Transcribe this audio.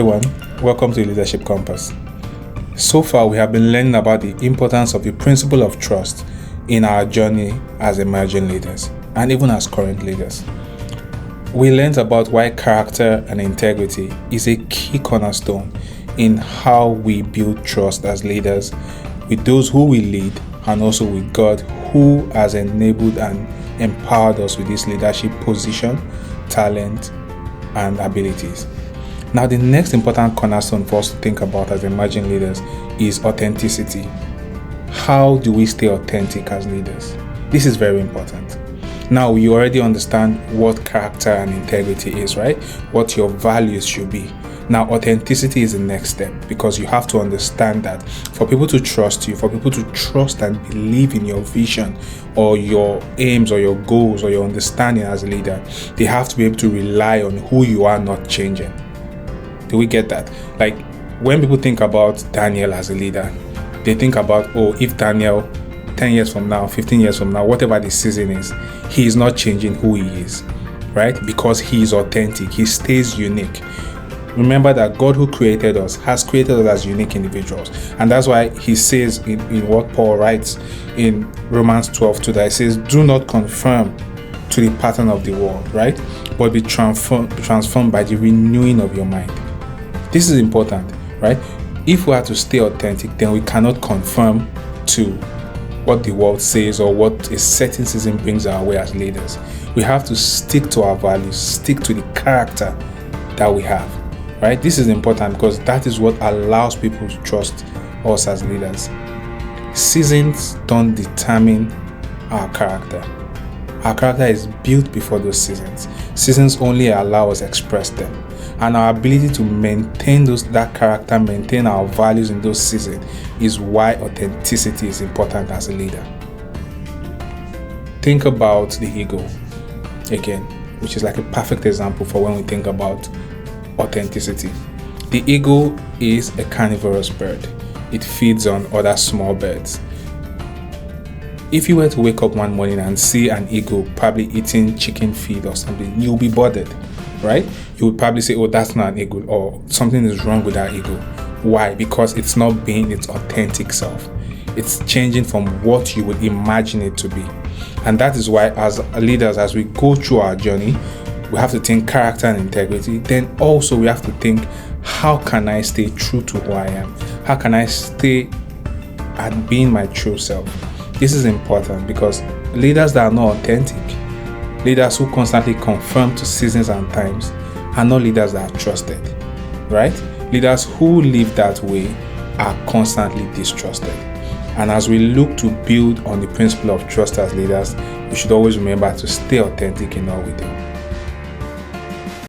Everyone, welcome to Leadership Compass. So far, we have been learning about the importance of the principle of trust in our journey as emerging leaders and even as current leaders. We learned about why character and integrity is a key cornerstone in how we build trust as leaders with those who we lead and also with God, who has enabled and empowered us with this leadership position, talent, and abilities. Now, the next important cornerstone for us to think about as emerging leaders is authenticity. How do we stay authentic as leaders? This is very important. Now, you already understand what character and integrity is, right? What your values should be. Now, authenticity is the next step because you have to understand that for people to trust you, for people to trust and believe in your vision or your aims or your goals or your understanding as a leader, they have to be able to rely on who you are not changing. Do we get that? Like when people think about Daniel as a leader, they think about, if Daniel 10 years from now, 15 years from now, whatever the season is, he is not changing who he is, right? Because he is authentic. He stays unique. Remember that God who created us has created us as unique individuals. And that's why he says in what Paul writes in Romans 12:2, that he says, do not conform to the pattern of the world, right? But be transformed by the renewing of your mind. This is important, right? If we are to stay authentic, then we cannot conform to what the world says or what a certain season brings our way as leaders. We have to stick to our values, stick to the character that we have, right? This is important because that is what allows people to trust us as leaders. Seasons don't determine our character. Our character is built before those seasons. Seasons only allow us to express them. And our ability to maintain that character, maintain our values in those seasons is why authenticity is important as a leader. Think about the eagle again, which is like a perfect example for when we think about authenticity. The eagle is a carnivorous bird. It feeds on other small birds. If you were to wake up one morning and see an eagle probably eating chicken feed or something, you'll be bothered, right? You would probably say, that's not an eagle, or something is wrong with that eagle. Why? Because it's not being its authentic self. It's changing from what you would imagine it to be. And that is why as leaders, as we go through our journey, we have to think character and integrity. Then also we have to think, how can I stay true to who I am? How can I stay at being my true self? This is important because leaders that are not authentic, leaders who constantly conform to seasons and times, are not leaders that are trusted, right? Leaders who live that way are constantly distrusted. And as we look to build on the principle of trust as leaders, we should always remember to stay authentic in all we do.